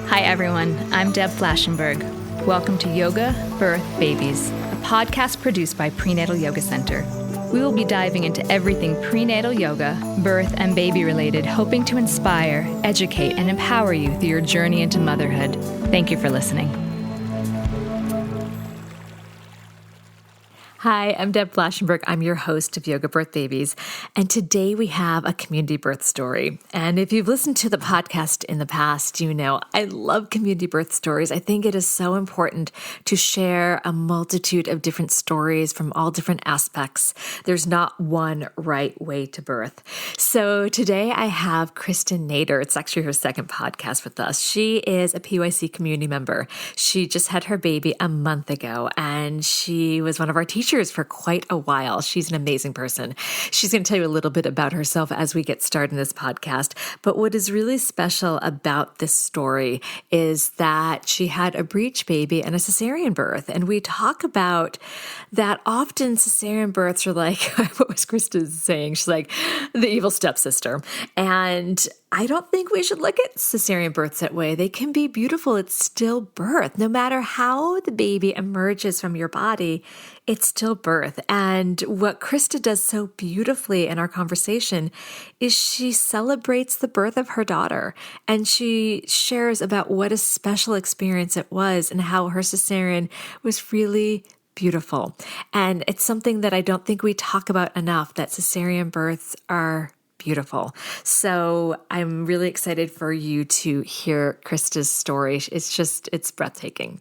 Hi everyone, I'm Deb Flashenberg. Welcome to Yoga, Birth, Babies, a podcast produced by Prenatal Yoga Center. We will be diving into everything prenatal yoga, birth, and baby related, hoping to inspire, educate, and empower you through your journey into motherhood. Thank you for listening. Hi, I'm Deb Flashenberg. I'm your host of Yoga Birth Babies, and today we have a community birth story. And if you've listened to the podcast in the past, you know I love community birth stories. I think it is so important to share a multitude of different stories from all different aspects. There's not one right way to birth. So today I have Kristen Nader. It's actually her second podcast with us. She is a PYC community member. She just had her baby a month ago, and she was one of our teachers for quite a while. She's an amazing person. She's going to tell you a little bit about herself as we get started in this podcast. But what is really special about this story is that she had a breech baby and a cesarean birth. And we talk about that often cesarean births are like, what was Krista saying? She's like, the evil stepsister. And I don't think we should look at cesarean births that way. They can be beautiful. It's still birth. No matter how the baby emerges from your body, it's still birth. And what Krista does so beautifully in our conversation is she celebrates the birth of her daughter. And she shares about what a special experience it was and how her cesarean was really beautiful. And it's something that I don't think we talk about enough, that cesarean births are beautiful. So I'm really excited for you to hear Krista's story. It's breathtaking.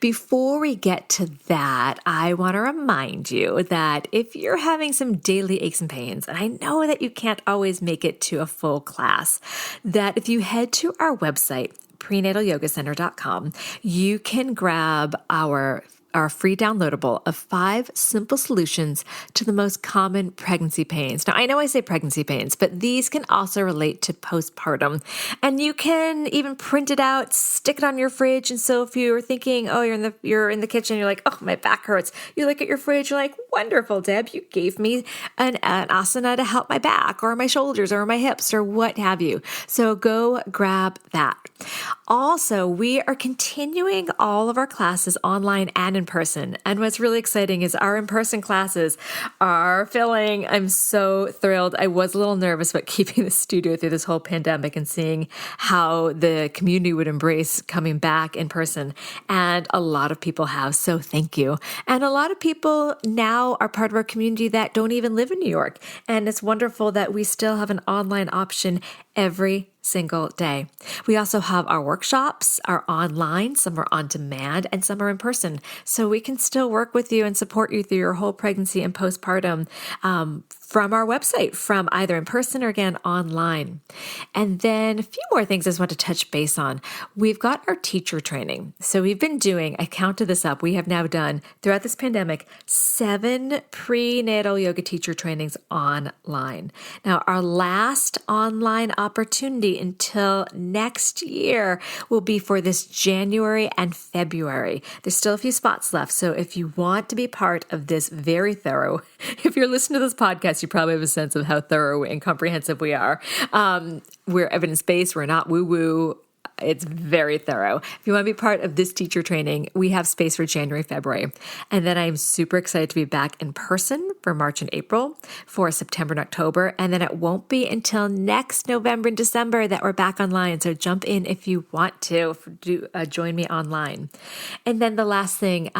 Before we get to that, I want to remind you that if you're having some daily aches and pains, and I know that you can't always make it to a full class, that if you head to our website, prenatalyogacenter.com, you can grab our free downloadable of 5 simple solutions to the most common pregnancy pains. Now, I know I say pregnancy pains, but these can also relate to postpartum. And you can even print it out, stick it on your fridge. And so if you're thinking, oh, you're in the kitchen, you're like, oh, my back hurts. You look at your fridge, you're like, wonderful, Deb, you gave me an asana to help my back or my shoulders or my hips or what have you. So go grab that. Also, we are continuing all of our classes online and in person. And what's really exciting is our in-person classes are filling. I'm so thrilled. I was a little nervous about keeping the studio through this whole pandemic and seeing how the community would embrace coming back in person. And a lot of people have, so thank you. And a lot of people now are part of our community that don't even live in New York. And it's wonderful that we still have an online option every single day. We also have our workshops are online, some are on demand, and some are in person. So we can still work with you and support you through your whole pregnancy and postpartum from our website, from either in person or again online. And then a few more things I just want to touch base on. We've got our teacher training. So we've been doing, I counted this up, we have now done throughout this pandemic, 7 prenatal yoga teacher trainings online. Now our last online opportunity until next year will be for this January and February. There's still a few spots left. So if you want to be part of this very thorough, if you're listening to this podcast, you probably have a sense of how thorough and comprehensive we are. We're evidence-based. We're not woo-woo. It's very thorough. If you want to be part of this teacher training, we have space for January, February. And then I'm super excited to be back in person for March and April, for September and October. And then it won't be until next November and December that we're back online. So jump in if you want to join me online. And then the last thing,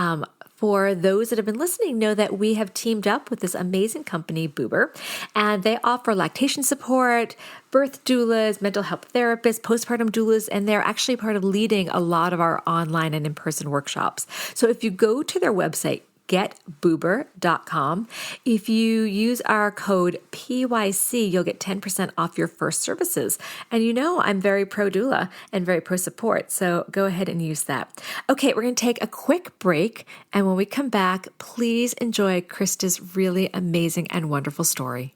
for those that have been listening, know that we have teamed up with this amazing company, bbe7d34c1f2f11ecbe4687a6b114ef5c, and they offer lactation support, birth doulas, mental health therapists, postpartum doulas, and they're actually part of leading a lot of our online and in-person workshops. So if you go to their website, getbbe7d34c1f2f11ecbe4687a6b114ef5c, if you use our code PYC, you'll get 10% off your first services. And you know I'm very pro doula and very pro support, so go ahead and use that. Okay, we're going to take a quick break, and when we come back, please enjoy Krista's really amazing and wonderful story.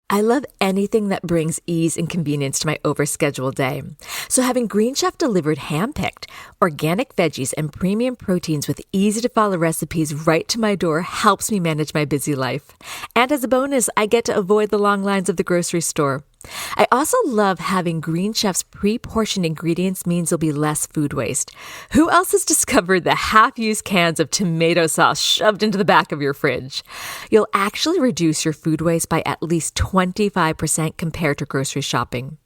I love anything that brings ease and convenience to my overscheduled day. So having Green Chef delivered hand-picked, organic veggies and premium proteins with easy-to-follow recipes right to my door helps me manage my busy life. And as a bonus, I get to avoid the long lines of the grocery store. I also love having Green Chef's pre-portioned ingredients means there'll be less food waste. Who else has discovered the half-used cans of tomato sauce shoved into the back of your fridge? You'll actually reduce your food waste by at least 25% compared to grocery shopping.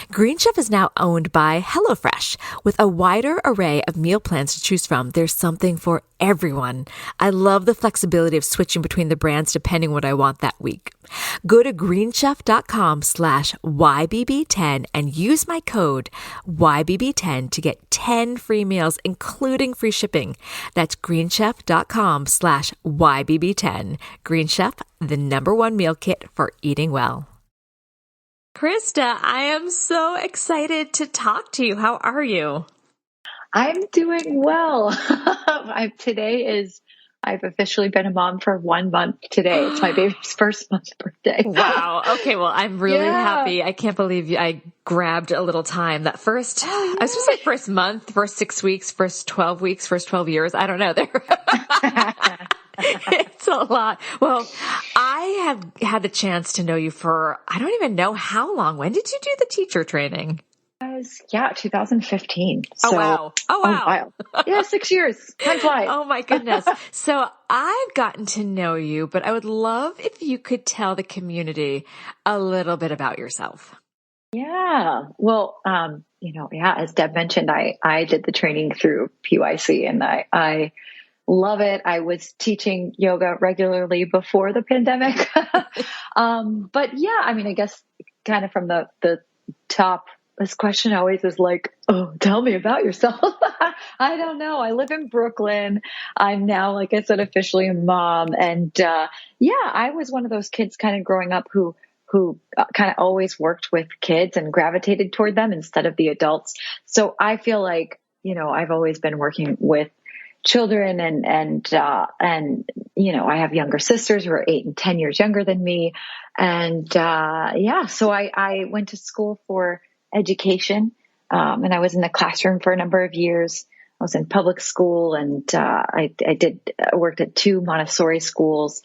Green Chef is now owned by HelloFresh. With a wider array of meal plans to choose from, there's something for everyone. I love the flexibility of switching between the brands depending what I want that week. Go to greenchef.com/YBB10 and use my code YBB10 to get 10 free meals, including free shipping. That's greenchef.com/YBB10. Green Chef, the #1 meal kit for eating well. Krista, I am so excited to talk to you. How are you? I'm doing well. I've officially been a mom for 1 month today. It's my baby's first month birthday. Wow. Okay. Well, I'm really happy. I can't believe I grabbed a little time. That first, I was going to say first month, first 6 weeks, first 12 weeks, first 12 years. I don't know. It's a lot. Well, I have had the chance to know you for, I don't even know how long. When did you do the teacher training? 2015. Oh, wow. Oh, wow. Yeah, 6 years. Time flies. Oh, my goodness. So I've gotten to know you, but I would love if you could tell the community a little bit about yourself. Yeah. Well, as Deb mentioned, I did the training through PYC and I love it. I was teaching yoga regularly before the pandemic. But yeah, I mean, I guess kind of from the top, this question always is like, oh, tell me about yourself. I don't know. I live in Brooklyn. I'm now, like I said, officially a mom. And, I was one of those kids kind of growing up who kind of always worked with kids and gravitated toward them instead of the adults. So I feel like, I've always been working with children and I have younger sisters who are 8 and 10 years younger than me. And, so I went to school for education. And I was in the classroom for a number of years. I was in public school and, I worked at 2 Montessori schools,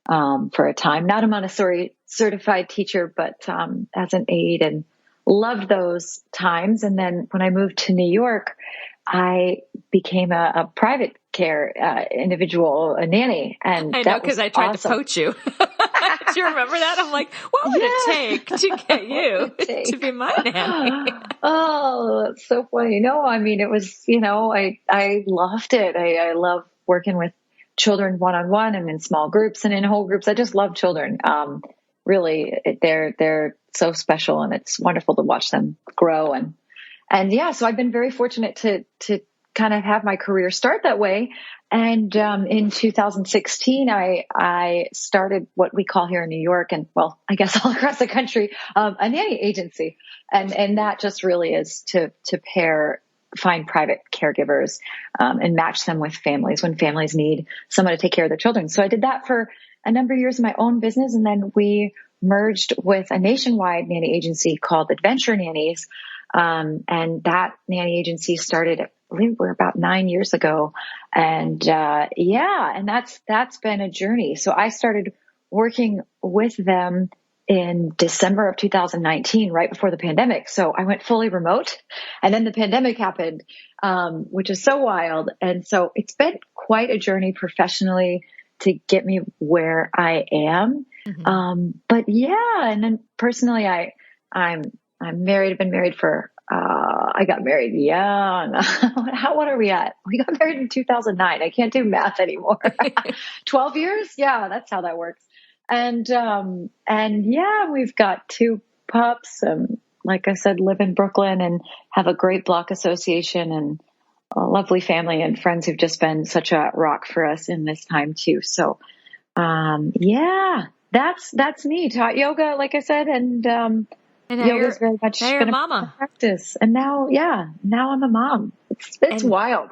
for a time, not a Montessori certified teacher, but, as an aide, and loved those times. And then when I moved to New York, I became a private care individual, a nanny. And I know, because I tried to poach you. Do you remember that? I'm like, what would it take to get you to be my nanny? Oh, that's so funny. No, I mean, it was, I loved it. I love working with children one-on-one and in small groups and in whole groups. I just love children. Really, they're so special, and it's wonderful to watch them grow. And so I've been very fortunate to kind of have my career start that way. And, in 2016, I started what we call here in New York, and well, I guess all across the country, a nanny agency. And that just really is to find private caregivers, and match them with families when families need someone to take care of their children. So I did that for a number of years in my own business. And then we merged with a nationwide nanny agency called Adventure Nannies. And that nanny agency started, I believe we're about 9 years ago. And, and that's been a journey. So I started working with them in December of 2019, right before the pandemic. So I went fully remote, and then the pandemic happened, which is so wild. And so it's been quite a journey professionally to get me where I am. Mm-hmm. And then personally, I'm married. I've been married for, I got married young. What are we at? We got married in 2009. I can't do math anymore. 12 years? Yeah, that's how that works. And we've got 2 pups. Like I said, live in Brooklyn and have a great block association and a lovely family and friends who've just been such a rock for us in this time too. So, that's me. Taught yoga, like I said, and yoga is very much been a mama practice. And now I'm a mom. It's wild.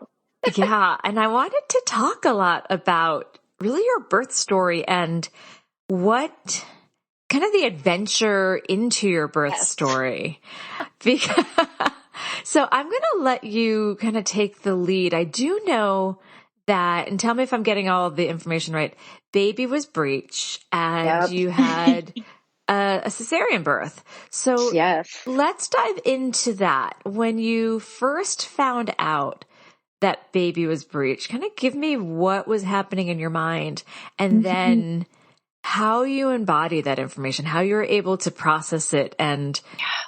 Yeah. And I wanted to talk a lot about really your birth story and what kind of the adventure into your birth story. So I'm going to let you kind of take the lead. I do know that, and tell me if I'm getting all of the information right, baby was breech and you had a cesarean birth. So Yes. let's dive into that. When you first found out that baby was breech, kind of give me what was happening in your mind, and Mm-hmm. then how you embody that information, how you're able to process it, and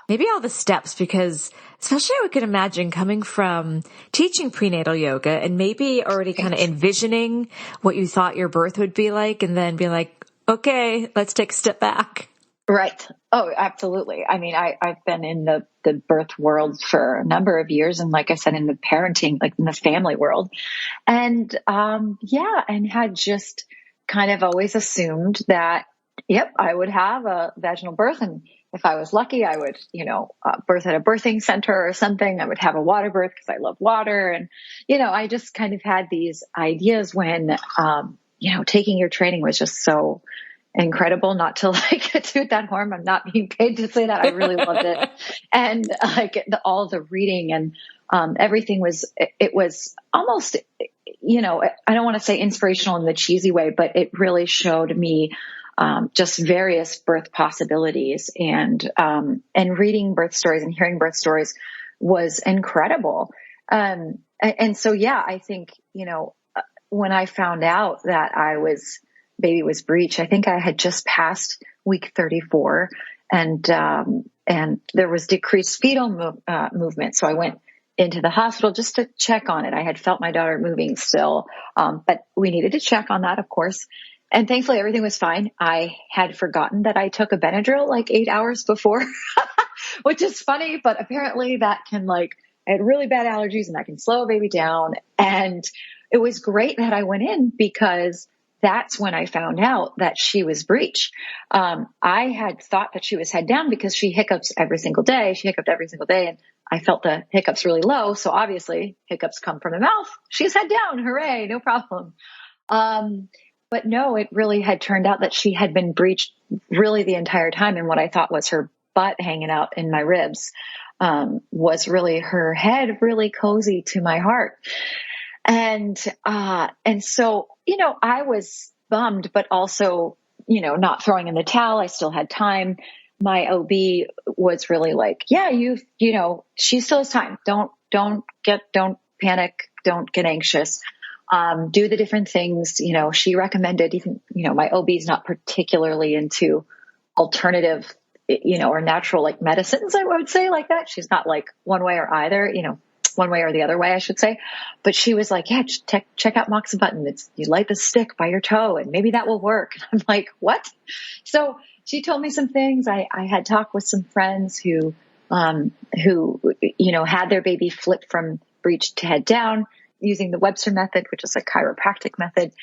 maybe all the steps, because especially I could imagine coming from teaching prenatal yoga and maybe already kind of Right. envisioning what you thought your birth would be like, and then be like, okay, let's take a step back. Right. Oh, absolutely. I mean, I've been in the birth world for a number of years. And like I said, in the parenting, like in the family world. And, yeah, and had just kind of always assumed that, yep, I would have a vaginal birth. And if I was lucky, I would, birth at a birthing center or something. I would have a water birth because I love water. And, I just kind of had these ideas when, taking your training was just so incredible, not to like toot that horn. I'm not being paid to say that. I really loved it. And like all the reading and everything it was almost, I don't want to say inspirational in the cheesy way, but it really showed me just various birth possibilities, and reading birth stories and hearing birth stories was incredible. And so, yeah, I think, when I found out that baby was breech, I think I had just passed week 34, and there was decreased fetal movement. So I went into the hospital just to check on it. I had felt my daughter moving still, but we needed to check on that, of course. And thankfully everything was fine. I had forgotten that I took a Benadryl like 8 hours before, which is funny, but apparently that can I had really bad allergies and that can slow a baby down. And it was great that I went in, because that's when I found out that she was breech. I had thought that she was head down because she hiccups every single day. She hiccuped every single day, and I felt the hiccups really low. So obviously hiccups come from the mouth. She's head down. Hooray. No problem. But no, it really had turned out that she had been breeched really the entire time. And what I thought was her butt hanging out in my ribs, was really her head really cozy to my heart. And so, I was bummed, but also, not throwing in the towel. I still had time. My OB was really like, yeah, she still has time. Don't panic. Don't get anxious. Do the different things. She recommended even, my OB is not particularly into alternative, or natural like medicines, I would say, like that. She's not like one way or either, one way or the other way, I should say. But she was like, yeah, check out moxibutton. You light the stick by your toe and maybe that will work. And I'm like, what? So she told me some things. I had talked with some friends who had their baby flip from breech to head down using the Webster method, which is a chiropractic method.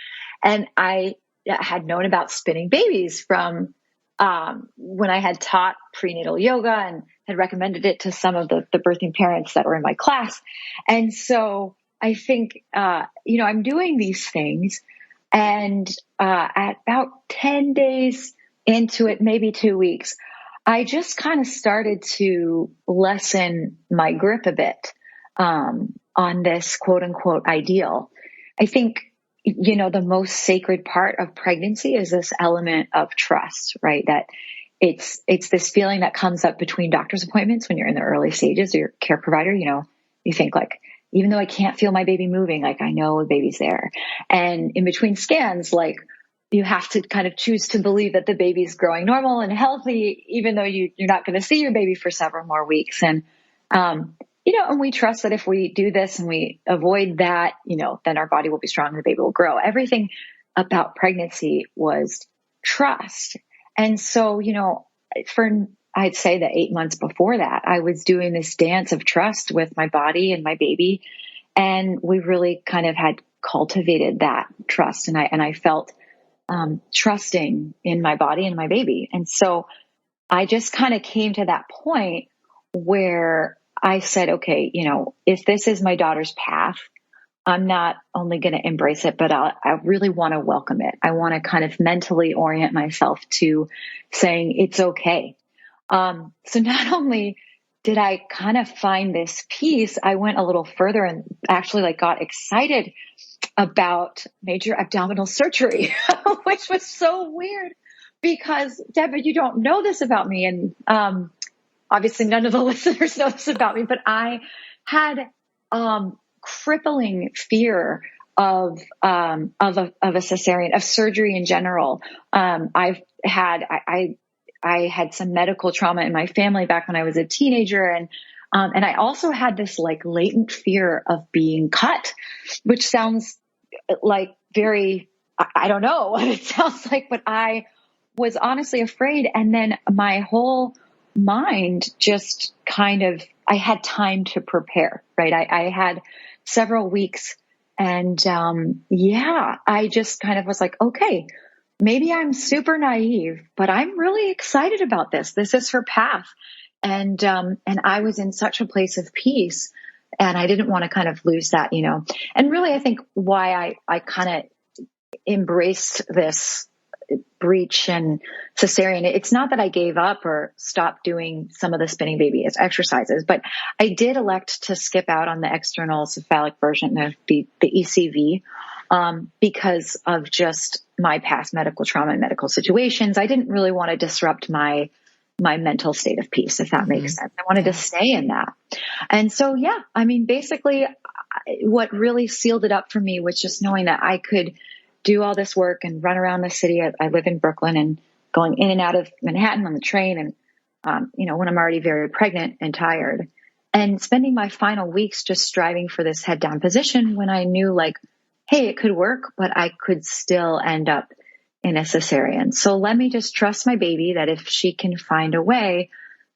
And I had known about spinning babies from when I had taught prenatal yoga and had recommended it to some of the birthing parents that were in my class. And so I think, I'm doing these things, and at about 10 days into it, maybe 2 weeks, I just kind of started to lessen my grip a bit on this quote unquote ideal. I think, the most sacred part of pregnancy is this element of trust, right? That it's this feeling that comes up between doctor's appointments when you're in the early stages, or your care provider, you think like, even though I can't feel my baby moving, like I know the baby's there. And in between scans, like you have to kind of choose to believe that the baby's growing normal and healthy, even though you're not going to see your baby for several more weeks. And, and we trust that if we do this and we avoid that, then our body will be strong and the baby will grow. Everything about pregnancy was trust. And so, I'd say that 8 months before that, I was doing this dance of trust with my body and my baby. And we really kind of had cultivated that trust. And I felt, trusting in my body and my baby. And so I just kind of came to that point where I said, okay, if this is my daughter's path, I'm not only going to embrace it, but I really want to welcome it. I want to kind of mentally orient myself to saying it's okay. So not only did I kind of find this peace, I went a little further and actually got excited about major abdominal surgery, which was so weird because Deborah, you don't know this about me. And, obviously none of the listeners know this about me, but I had, crippling fear of a cesarean, of surgery in general. I had some medical trauma in my family back when I was a teenager. And I also had this like latent fear of being cut, which sounds like very, I don't know what it sounds like, but I was honestly afraid. And then my whole mind just kind of, I had time to prepare, right? I had several weeks and, I just kind of was like, okay, maybe I'm super naive, but I'm really excited about this. This is her path. And I was in such a place of peace and I didn't want to kind of lose that, and really, I think why I kind of embraced this breech and cesarean. It's not that I gave up or stopped doing some of the spinning baby exercises, but I did elect to skip out on the external cephalic version of the ECV, because of just my past medical trauma and medical situations. I didn't really want to disrupt my mental state of peace, if that makes sense. I wanted to stay in that. And so, basically what really sealed it up for me was just knowing that I could do all this work and run around the city. I live in Brooklyn and going in and out of Manhattan on the train. And, when I'm already very pregnant and tired, and spending my final weeks just striving for this head down position when I knew like, hey, it could work, but I could still end up in a cesarean. So let me just trust my baby that if she can find a way,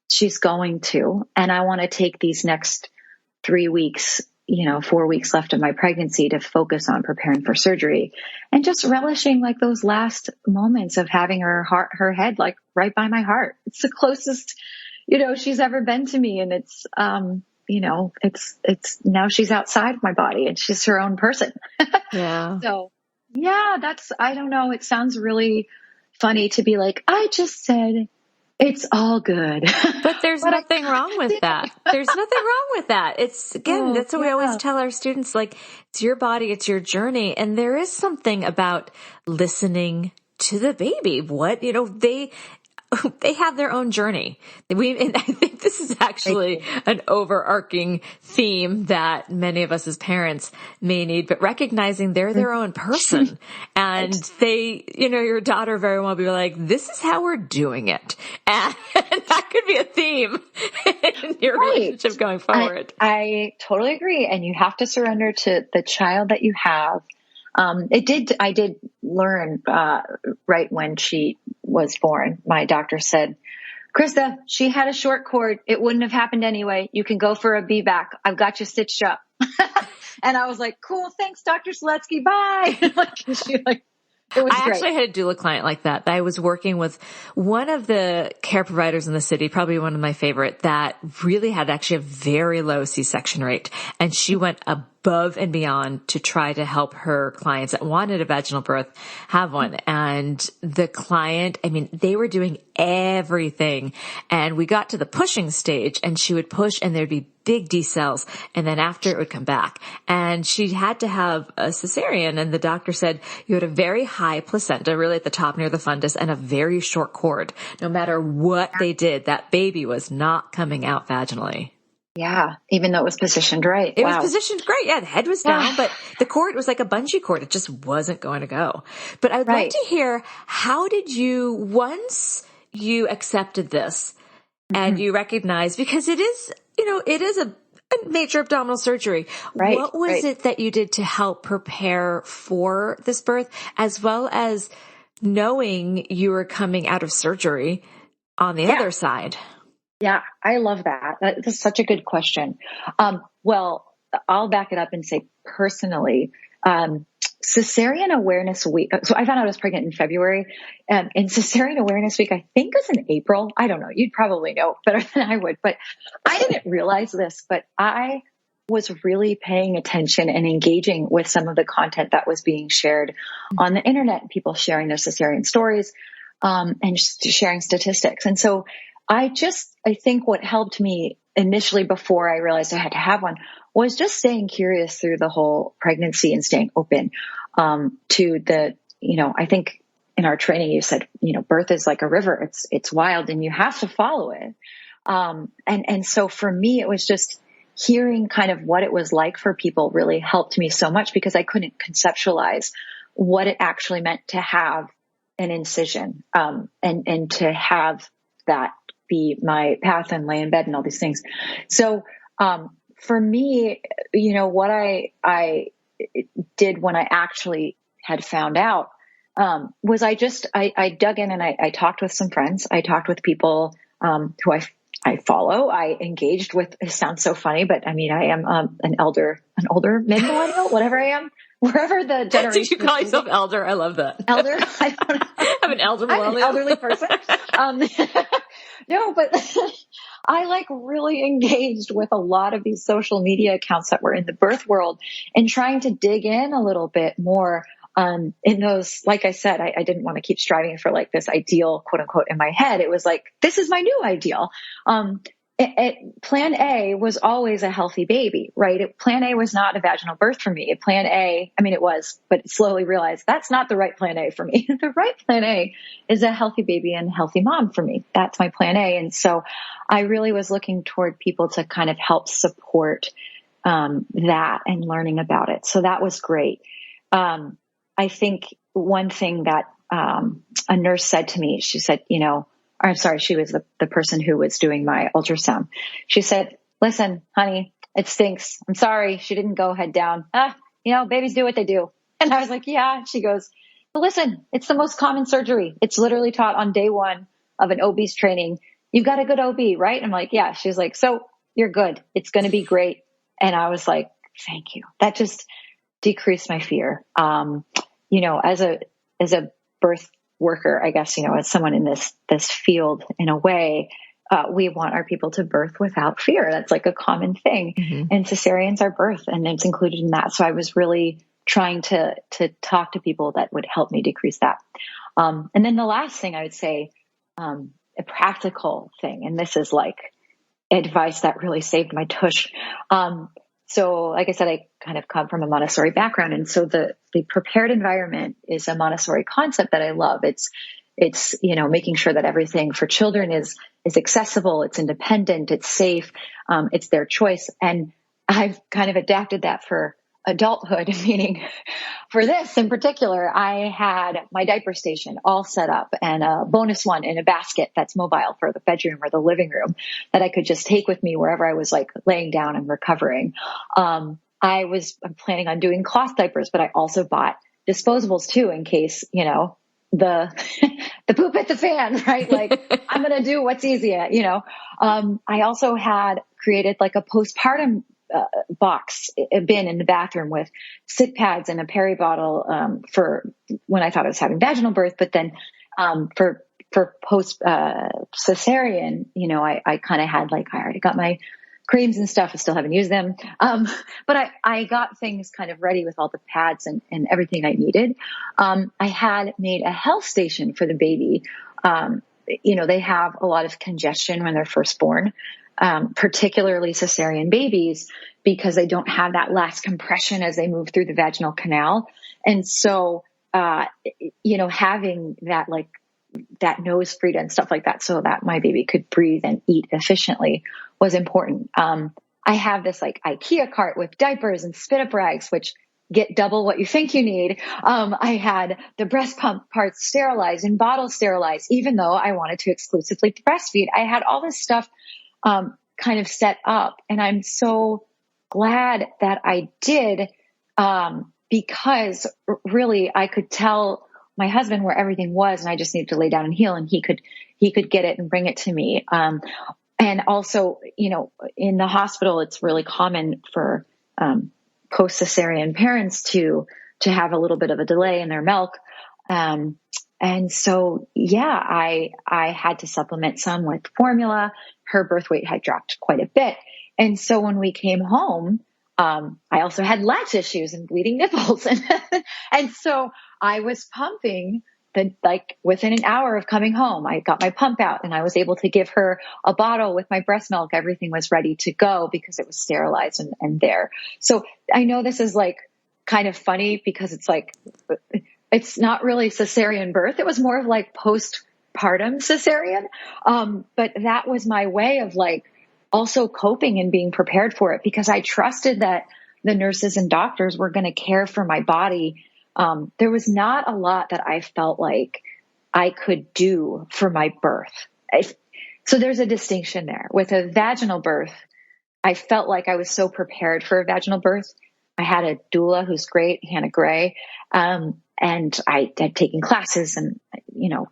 she's going to. And I want to take these next 3 weeks, 4 weeks left of my pregnancy to focus on preparing for surgery and just relishing like those last moments of having her head like right by my heart. It's the closest, she's ever been to me. And it's, it's now she's outside of my body and she's her own person. Yeah. So yeah, I don't know. It sounds really funny to be like, I just said it's all good. But there's nothing wrong with that. There's nothing wrong with that. It's, again, that's what we always tell our students, like, it's your body, it's your journey. And there is something about listening to the baby. They have their own journey. And I think this is actually an overarching theme that many of us as parents may need, but recognizing they're their own person and they, your daughter very well be like, this is how we're doing it. And that could be a theme in your relationship going forward. I totally agree. And you have to surrender to the child that you have. I did learn, right when she was born, my doctor said, Krista, she had a short cord. It wouldn't have happened anyway. You can go for a VBAC. I've got you stitched up. And I was like, cool. Thanks, Dr. Seletsky. Bye. It was I great. actually had a doula client like that. I was working with one of the care providers in the city, probably one of my favorite, that really had actually a very low C-section rate. And she went above and beyond to try to help her clients that wanted a vaginal birth have one. And the client, they were doing everything. And we got to the pushing stage and she would push and there'd be big decels. And then after it would come back and she had to have a cesarean. And the doctor said, you had a very high placenta, really at the top near the fundus, and a very short cord. No matter what they did, that baby was not coming out vaginally. Yeah. Even though it was positioned right. It was positioned great. Yeah. The head was down, but the cord was like a bungee cord. It just wasn't going to go. But I would love to hear, how did you, once you accepted this and you recognized, because it is, it is a major abdominal surgery. Right. What was it that you did to help prepare for this birth, as well as knowing you were coming out of surgery on the other side? Yeah, I love that. That's such a good question. Well, I'll back it up and say personally, Cesarean Awareness Week. So I found out I was pregnant in February, and Cesarean Awareness Week, I think, was in April. I don't know. You'd probably know better than I would, but I didn't realize this, but I was really paying attention and engaging with some of the content that was being shared on the internet, people sharing their cesarean stories, and just sharing statistics. And so I think what helped me initially before I realized I had to have one was just staying curious through the whole pregnancy and staying open, to the, I think in our training, you said, birth is like a river. It's wild and you have to follow it. And so for me, it was just hearing kind of what it was like for people really helped me so much, because I couldn't conceptualize what it actually meant to have an incision, and to have that be my path and lay in bed and all these things. So, for me, what I did when I actually had found out, was I dug in and I talked with some friends. I talked with people, who I follow. I engaged with, it sounds so funny, but I mean, I am, an older mid-millennial, whatever I am, wherever the generation. Did you call yourself elder? I love that. Elder? I don't know. I'm an elder I'm millennial. an elderly person. No, but I really engaged with a lot of these social media accounts that were in the birth world and trying to dig in a little bit more, in those, like I said, I didn't want to keep striving for this ideal, quote unquote, in my head. It was this is my new ideal. Plan A was always a healthy baby, right? Plan A was not a vaginal birth for me. Plan A, I mean, it was, but slowly realized that's not the right plan A for me. The right plan A is a healthy baby and healthy mom for me. That's my plan A. And so I really was looking toward people to kind of help support, that and learning about it. So that was great. I think one thing that, a nurse said to me, she said, I'm sorry, she was the person who was doing my ultrasound. She said, listen, honey, it stinks. I'm sorry. She didn't go head down. Babies do what they do. And I was like, yeah. She goes, but listen, it's the most common surgery. It's literally taught on day one of an OB's training. You've got a good OB, right? I'm like, yeah. She's like, so you're good. It's going to be great. And I was like, thank you. That just decreased my fear. As a birth worker, I guess, as someone in this field, in a way, we want our people to birth without fear. That's a common thing. Mm-hmm. And cesareans are birth, and it's included in that. So I was really trying to talk to people that would help me decrease that. And then the last thing I would say, a practical thing, and this is advice that really saved my tush. So like I said, I kind of come from a Montessori background. And so the prepared environment is a Montessori concept that I love. It's making sure that everything for children is accessible, it's independent, it's safe, it's their choice. And I've kind of adapted that for adulthood, meaning for this in particular, I had my diaper station all set up and a bonus one in a basket that's mobile for the bedroom or the living room that I could just take with me wherever I was laying down and recovering. I'm planning on doing cloth diapers, but I also bought disposables too, in case, the poop hit the fan, right? I'm going to do what's easy, I also had created a postpartum box, a bin in the bathroom with sit pads and a peri bottle, for when I thought I was having vaginal birth, but then, for post, cesarean, I kind of had I already got my creams and stuff. I still haven't used them. But I got things kind of ready with all the pads and everything I needed. I had made a health station for the baby. They have a lot of congestion when they're first born. Particularly cesarean babies, because they don't have that last compression as they move through the vaginal canal. And so, having that, that nose freedom and stuff like that, so that my baby could breathe and eat efficiently was important. I have this IKEA cart with diapers and spit up rags, which get double what you think you need. I had the breast pump parts sterilized and bottles sterilized, even though I wanted to exclusively breastfeed. I had all this stuff kind of set up. And I'm so glad that I did, because really I could tell my husband where everything was, and I just needed to lay down and heal, and he could get it and bring it to me. And also, in the hospital, it's really common for, post-cesarean parents to have a little bit of a delay in their milk. And so, I had to supplement some with formula. Her birth weight had dropped quite a bit. And so when we came home, I also had latch issues and bleeding nipples. And so I was pumping within an hour of coming home, I got my pump out and I was able to give her a bottle with my breast milk. Everything was ready to go because it was sterilized and there. So I know this is kind of funny because it's it's not really cesarean birth. It was more of like postpartum cesarean. But that was my way of like also coping and being prepared for it, because I trusted that the nurses and doctors were going to care for my body. There was not a lot that I felt like I could do for my birth. So there's a distinction there. With a vaginal birth, I felt like I was so prepared for a vaginal birth. I had a doula who's great, Hannah Gray. And I had taken classes and, you know,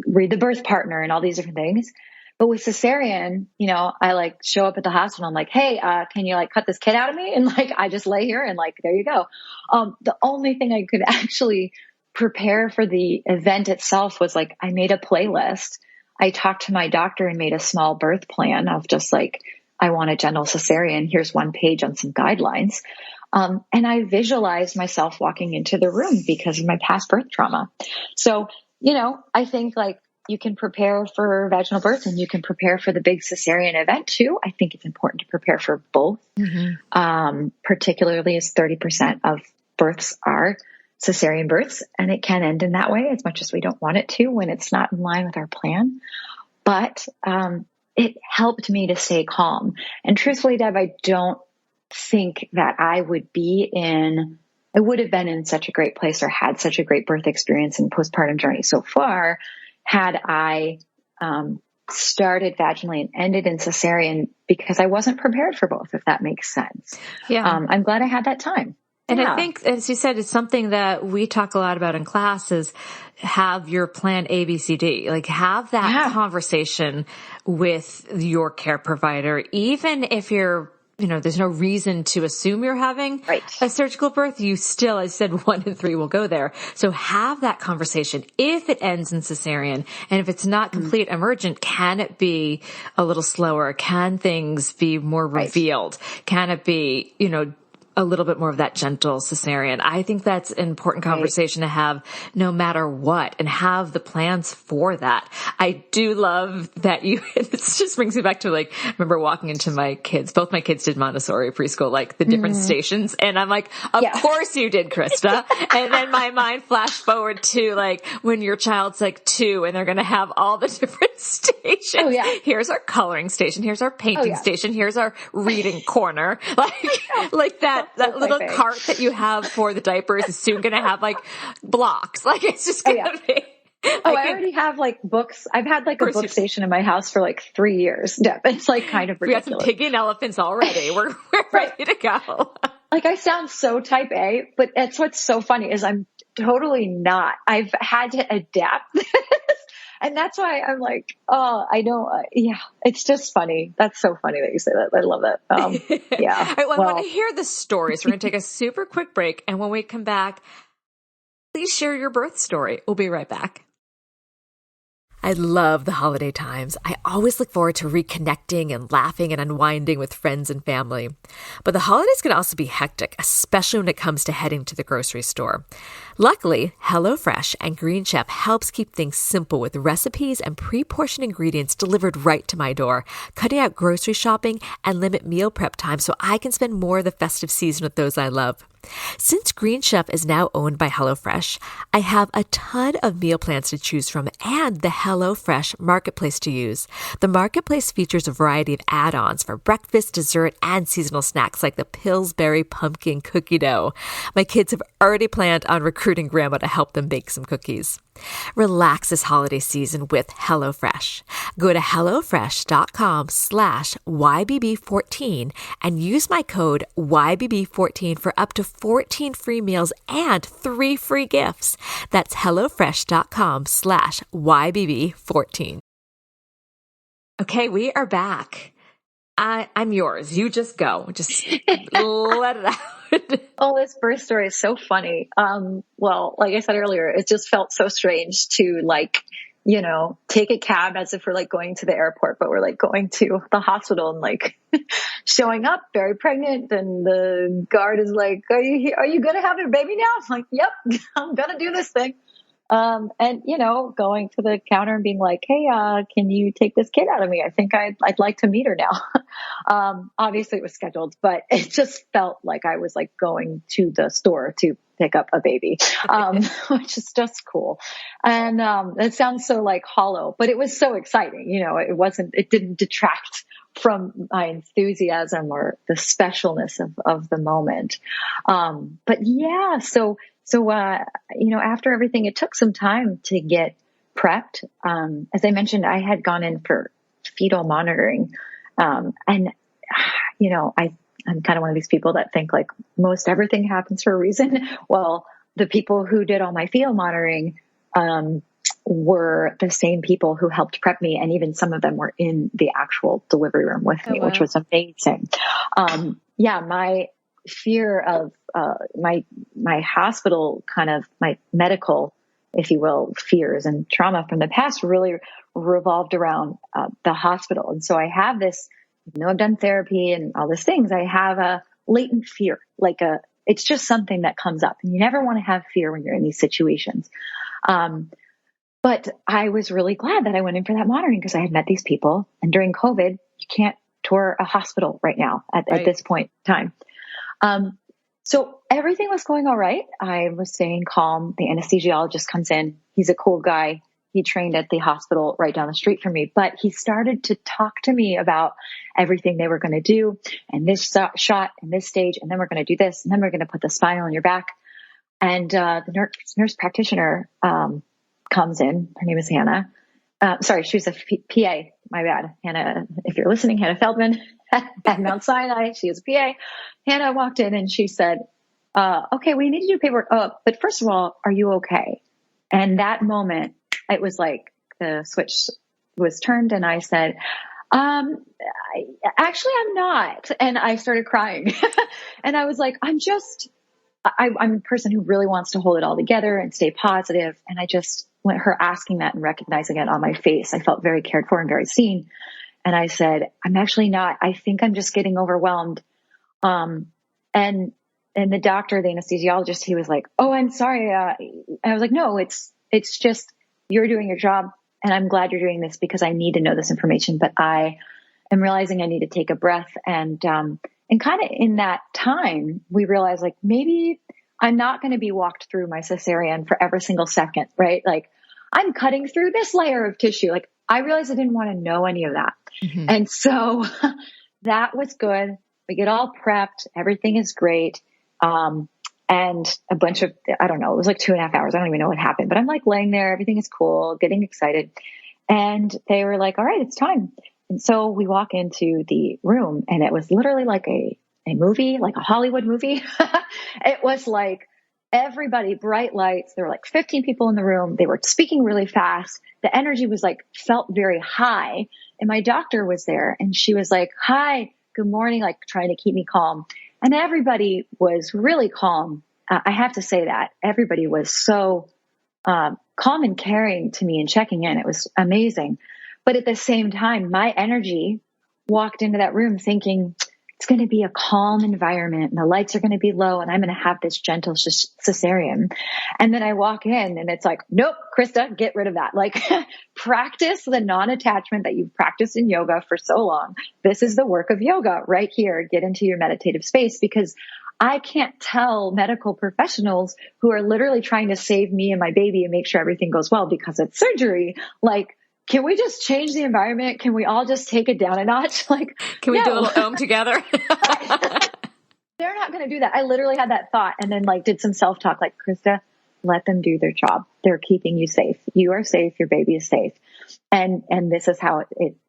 read the birth partner and all these different things. But with cesarean, you know, I like show up at the hospital. I'm like, hey, can you like cut this kid out of me? And like, I just lay here and like, there you go. The only thing I could actually prepare for the event itself was like, I made a playlist. I talked to my doctor and made a small birth plan of just like, I want a gentle cesarean. Here's one page on some guidelines. And I visualized myself walking into the room because of my past birth trauma. So, you know, I think like you can prepare for vaginal birth and you can prepare for the big cesarean event too. I think it's important to prepare for both, particularly as 30% of births are cesarean births, and it can end in that way as much as we don't want it to when it's not in line with our plan. But it helped me to stay calm. And truthfully, Deb, I don't think that I would have been in such a great place or had such a great birth experience and postpartum journey so far had I started vaginally and ended in cesarean, because I wasn't prepared for both, if that makes sense. Yeah. I'm glad I had that time. And I think, as you said, it's something that we talk a lot about in class is have your plan A, B, C, D. Like have that conversation with your care provider, even if you're, you know, there's no reason to assume you're having a surgical birth. You still, as I said, 1 in 3 will go there. So have that conversation. If it ends in cesarean and if it's not complete emergent, can it be a little slower? Can things be more revealed? Can it be, you know, a little bit more of that gentle cesarean? I think that's an important conversation to have no matter what, and have the plans for that. I do love that this just brings me back to like, I remember walking into both my kids did Montessori preschool, like the different stations. And I'm like, of course you did, Krista. And then my mind flashed forward to like when your child's like 2 and they're going to have all the different stations. Oh, yeah. Here's our coloring station. Here's our painting station. Here's our reading corner. Like that little cart that you have for the diapers is soon going to have like blocks. Like it's just going to be. I already have like books. I've had like a book station in my house for like 3 years. Deb. It's like kind of ridiculous. We got some piggy and elephants already. We're ready to go. Like I sound so type A, but that's what's so funny is I'm totally not. I've had to adapt this. And that's why I'm like, oh, I don't, it's just funny. That's so funny that you say that. I love that. I want to hear the stories. We're going to take a super quick break. And when we come back, please share your birth story. We'll be right back. I love the holiday times. I always look forward to reconnecting and laughing and unwinding with friends and family. But the holidays can also be hectic, especially when it comes to heading to the grocery store. Luckily, HelloFresh and Green Chef helps keep things simple with recipes and pre-portioned ingredients delivered right to my door, cutting out grocery shopping and limit meal prep time so I can spend more of the festive season with those I love. Since Green Chef is now owned by HelloFresh, I have a ton of meal plans to choose from and the HelloFresh Marketplace to use. The Marketplace features a variety of add-ons for breakfast, dessert, and seasonal snacks like the Pillsbury Pumpkin Cookie Dough. My kids have already planned on recruiting Grandma to help them bake some cookies. Relax this holiday season with HelloFresh. Go to HelloFresh.com/YBB14 and use my code YBB14 for up to 14 free meals and 3 free gifts. That's HelloFresh.com/YBB14. Okay, we are back. I'm yours. You just go. Just let it out. Oh, this birth story is so funny. Well, like I said earlier, it just felt so strange to like, you know, take a cab as if we're like going to the airport, but we're like going to the hospital and like showing up very pregnant. And the guard is like, are you going to have a baby now? I'm like, yep, I'm going to do this thing. And you know, going to the counter and being like, hey, can you take this kid out of me? I think I'd like to meet her now. Obviously it was scheduled, but it just felt like I was like going to the store to pick up a baby, which is just cool. And it sounds so like hollow, but it was so exciting. It didn't detract from my enthusiasm or the specialness of the moment. But yeah, so after everything, it took some time to get prepped. As I mentioned, I had gone in for fetal monitoring. And I'm kind of one of these people that think like most everything happens for a reason. Well, the people who did all my fetal monitoring, were the same people who helped prep me. And even some of them were in the actual delivery room with me, wow. which was amazing. My fear of, my hospital my medical, if you will, fears and trauma from the past really revolved around the hospital. And so I have this, even though I've done therapy and all these things, I have a latent fear, it's just something that comes up, and you never want to have fear when you're in these situations. But I was really glad that I went in for that monitoring because I had met these people, and during COVID, you can't tour a hospital right now at this point in time. So everything was going all right. I was staying calm. The anesthesiologist comes in. He's a cool guy. He trained at the hospital right down the street from me, but he started to talk to me about everything they were going to do, and this shot and this stage, and then we're going to do this, and then we're going to put the spinal on your back. And the nurse practitioner comes in. Her name is Hannah. Sorry, she was a PA. My bad. Hannah, if you're listening, Hannah Feldman at Mount Sinai. She is a PA. Hannah walked in and she said, okay, we need to do paperwork. But first of all, are you okay? And that moment, it was like the switch was turned, and I said, actually, I'm not. And I started crying. And I was like, I'm a person who really wants to hold it all together and stay positive. And I just went her asking that and recognizing it on my face. I felt very cared for and very seen. And I said, I'm actually not. I think I'm just getting overwhelmed. And the doctor, the anesthesiologist, he was like, oh, I'm sorry. And I was like, no, it's just, you're doing your job. And I'm glad you're doing this because I need to know this information, but I am realizing I need to take a breath. And kind of in that time, we realized like, maybe I'm not going to be walked through my cesarean for every single second, right? Like I'm cutting through this layer of tissue. Like I realized I didn't want to know any of that. Mm-hmm. And so that was good. We get all prepped. Everything is great. And a bunch of, I don't know, it was like 2.5 hours. I don't even know what happened, but I'm like laying there. Everything is cool, getting excited. And they were like, all right, it's time. And so we walk into the room, and it was literally like a movie, like a Hollywood movie. It was like everybody, bright lights. There were like 15 people in the room. They were speaking really fast. The energy was like, felt very high. And my doctor was there, and she was like, hi, good morning, like trying to keep me calm. And everybody was really calm. I have to say that everybody was so calm and caring to me and checking in. It was amazing. But at the same time, my energy walked into that room thinking it's going to be a calm environment and the lights are going to be low and I'm going to have this gentle cesarean. And then I walk in and it's like, nope, Krista, get rid of that. Like practice the non-attachment that you've practiced in yoga for so long. This is the work of yoga right here. Get into your meditative space, because I can't tell medical professionals who are literally trying to save me and my baby and make sure everything goes well because it's surgery. Like, can we just change the environment? Can we all just take it down a notch? Like, can we do a little Om together? They're not going to do that. I literally had that thought and then like did some self-talk like, Krista, let them do their job. They're keeping you safe. You are safe. Your baby is safe. And this is how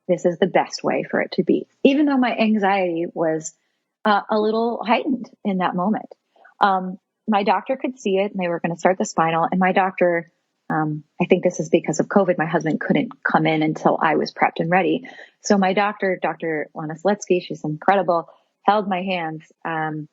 this is the best way for it to be. Even though my anxiety was a little heightened in that moment. My doctor could see it and they were going to start the spinal, and my doctor, I think this is because of COVID. My husband couldn't come in until I was prepped and ready. So my doctor, Dr. Lana Seletsky, she's incredible, held my hands, and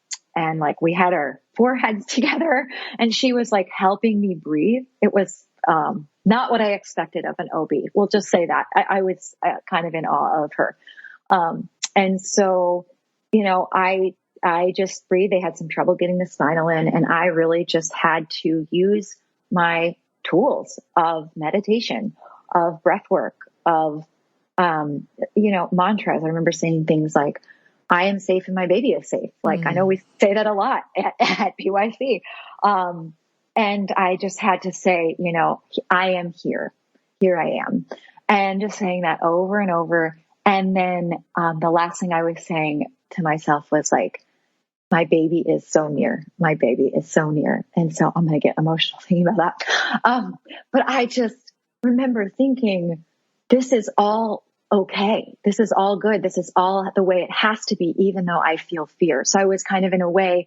like we had our foreheads together, and she was like helping me breathe. It was not what I expected of an OB. We'll just say that. I was kind of in awe of her. And so, you know, I just breathed. They had some trouble getting the spinal in, and I really just had to use my tools of meditation, of breath work, of, mantras. I remember saying things like, I am safe and my baby is safe. Like, I know we say that a lot at BYC. And I just had to say, I am here. Here I am. And just saying that over and over. And then the last thing I was saying to myself was like, my baby is so near. My baby is so near. And so I'm going to get emotional thinking about that. But I just remember thinking, this is all okay. This is all good. This is all the way it has to be, even though I feel fear. So I was kind of in a way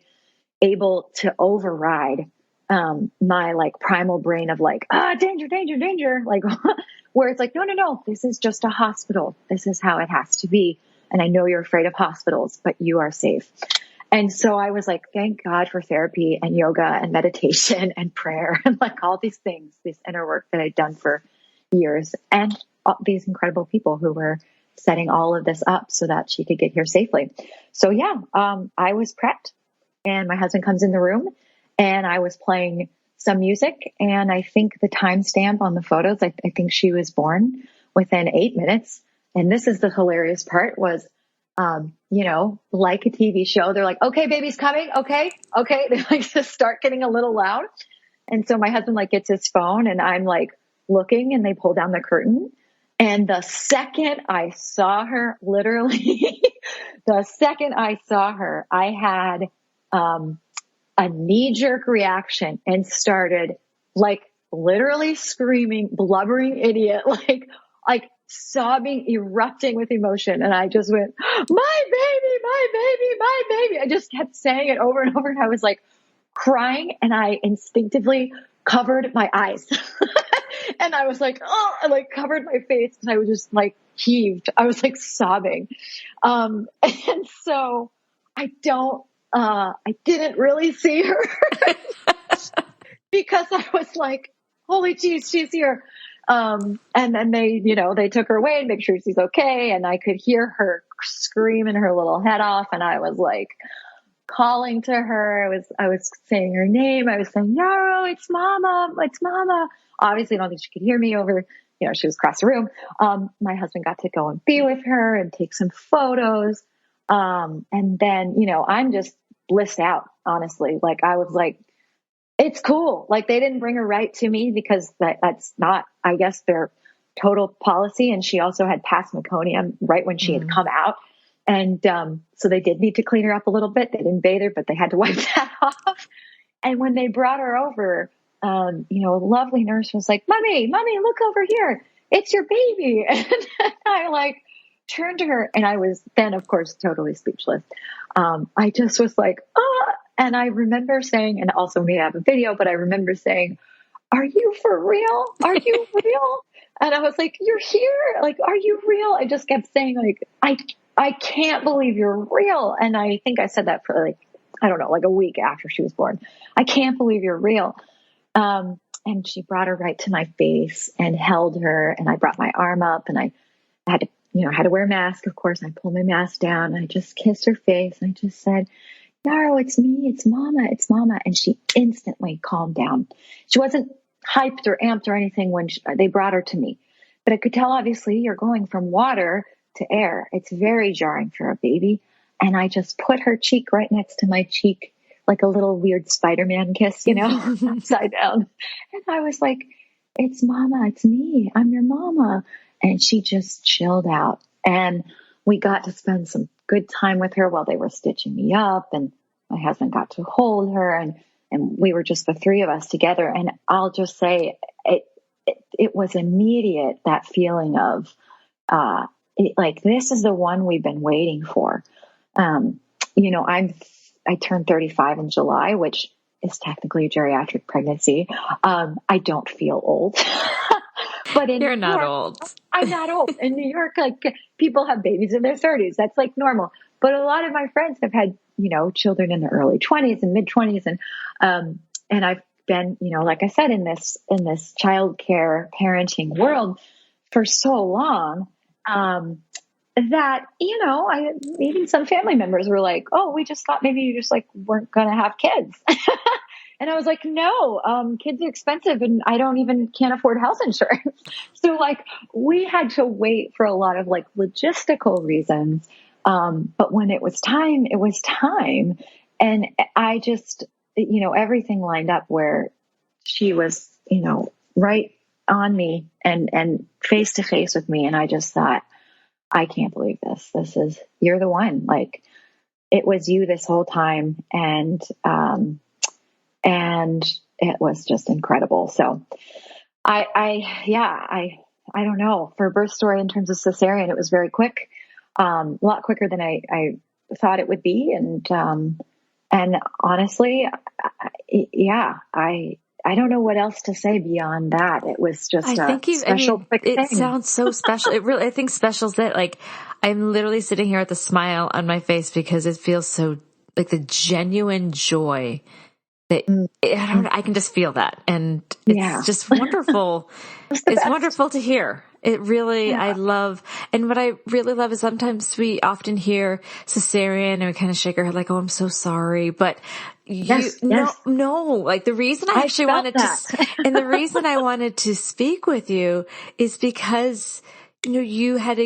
able to override my like primal brain of like, danger, danger, danger. Like where it's like, no, this is just a hospital. This is how it has to be. And I know you're afraid of hospitals, but you are safe. And so I was like, thank God for therapy and yoga and meditation and prayer and like all these things, this inner work that I'd done for years, and these incredible people who were setting all of this up so that she could get here safely. So yeah, I was prepped, and my husband comes in the room, and I was playing some music, and I think the timestamp on the photos, I think she was born within 8 minutes. And this is the hilarious part was, like a TV show, they're like, okay, baby's coming. Okay. They like just start getting a little loud. And so my husband like gets his phone, and I'm like looking, and they pull down the curtain. And the second I saw her, literally the second I saw her, I had, a knee-jerk reaction and started like literally screaming, blubbering idiot, like sobbing, erupting with emotion. And I just went, my baby, my baby, my baby. I just kept saying it over and over. And I was like crying, and I instinctively covered my eyes. And I was like, oh, I like covered my face, and I was just like heaved. I was like sobbing. And so I didn't really see her because I was like, holy geez, she's here. And then they took her away and make sure she's okay. And I could hear her screaming her little head off. And I was like calling to her. I was saying her name. I was saying, Yarrow, it's mama. It's mama. Obviously, I don't think she could hear me over, she was across the room. My husband got to go and be with her and take some photos. And then, I'm just blissed out, honestly. Like I was like, it's cool. Like they didn't bring her right to me because that's not, I guess, their total policy. And she also had past meconium right when she had come out. And, so they did need to clean her up a little bit. They didn't bathe her, but they had to wipe that off. And when they brought her over, a lovely nurse was like, mommy, look over here. It's your baby. And I like turned to her, and I was then, of course, totally speechless. I just was like, oh, and I remember saying, and also we have a video, but I remember saying, are you for real? Are you real? And I was like, you're here. Like, are you real? I just kept saying like, I can't believe you're real. And I think I said that for like, I don't know, like a week after she was born. I can't believe you're real. And she brought her right to my face and held her, and I brought my arm up, and I had to wear a mask. Of course, I pulled my mask down. I just kissed her face, and I just said, Yarrow, it's me. It's mama. It's mama. And she instantly calmed down. She wasn't hyped or amped or anything when they brought her to me, but I could tell, obviously, you're going from water to air. It's very jarring for a baby. And I just put her cheek right next to my cheek, like a little weird Spider-Man kiss, upside down. And I was like, it's mama. It's me. I'm your mama. And she just chilled out. And we got to spend some good time with her while they were stitching me up. And my husband got to hold her, and we were just the three of us together. And I'll just say it was immediate, that feeling of, like, this is the one we've been waiting for. I turned 35 in July, which is technically a geriatric pregnancy. I don't feel old. But You're not old. I'm not old. In New York, like people have babies in their 30s. That's like normal. But a lot of my friends have had, children in their early 20s and mid 20s. And I've been, like I said, in this childcare parenting world for so long, that, even some family members were like, oh, we just thought maybe you just like weren't going to have kids. And I was like, no, kids are expensive, and I can't afford health insurance. So like we had to wait for a lot of like logistical reasons, But when it was time, it was time. And I just, everything lined up where she was, right on me and face to face with me. And I just thought, I can't believe this. You're the one. Like, it was you this whole time. And it was just incredible. So I don't know, for a birth story in terms of cesarean, it was very quick, a lot quicker than I thought it would be. And honestly, I don't know what else to say beyond that. It was just quick it thing. sounds so special. I think special is that, like, I'm literally sitting here with a smile on my face because it feels so like the genuine joy that I can just feel that. And it's just wonderful. It's wonderful to hear. It really, I love, and what I really love is sometimes we often hear cesarean and we kind of shake our head like, oh, I'm so sorry. But no, like the reason I actually wanted to, and the reason I wanted to speak with you is because, you had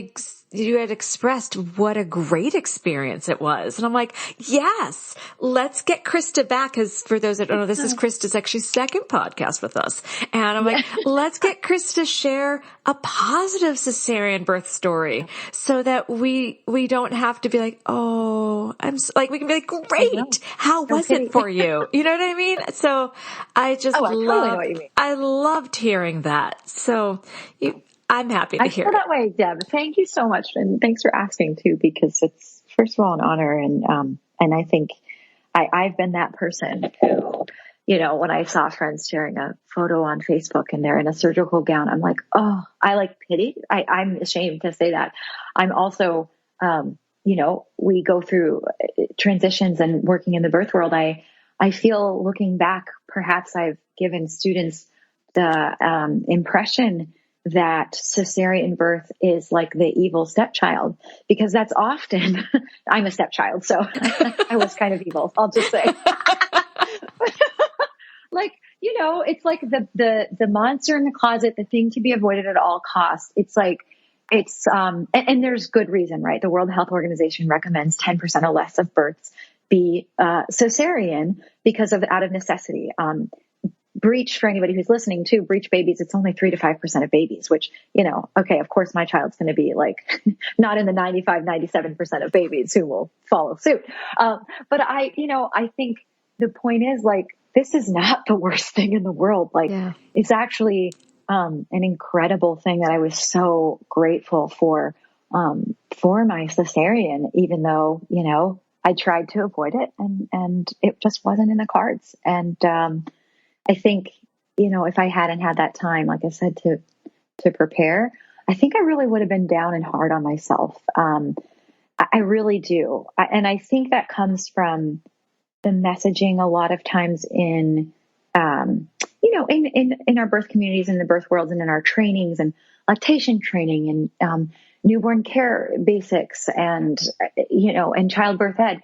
expressed what a great experience it was. And I'm like, yes, let's get Krista back. Cause for those that don't know, this is Krista's actually second podcast with us. And I'm like, let's get Krista to share a positive cesarean birth story so that we don't have to be like, oh, like, we can be like, great. How was it for you? You know what I mean? So I just I loved hearing that. So I'm happy to hear it. That way, Deb. Thank you so much. And thanks for asking too, because it's, first of all, an honor. And I think I've been that person who, when I saw friends sharing a photo on Facebook and they're in a surgical gown, I'm like, oh, I like pity. I'm ashamed to say that. I'm also, we go through transitions and working in the birth world. I feel, looking back, perhaps I've given students the impression that cesarean birth is like the evil stepchild, because that's often, I'm a stepchild, so I was kind of evil, I'll just say. Like, it's like the monster in the closet, the thing to be avoided at all costs. It's like, and there's good reason, right? The World Health Organization recommends 10% or less of births be cesarean because out of necessity. Breech, for anybody who's listening to breech babies, it's only 3 to 5% of babies, which, okay, of course my child's going to be like not in the 97% of babies who will follow suit. But I think the point is, like, this is not the worst thing in the world. Like, it's actually, an incredible thing that I was so grateful for my cesarean, even though, I tried to avoid it and it just wasn't in the cards. And, I think, if I hadn't had that time, like I said, to prepare, I think I really would have been down and hard on myself. I really do. And I think that comes from the messaging a lot of times in our birth communities, in the birth worlds, and in our trainings and lactation training and newborn care basics and childbirth ed.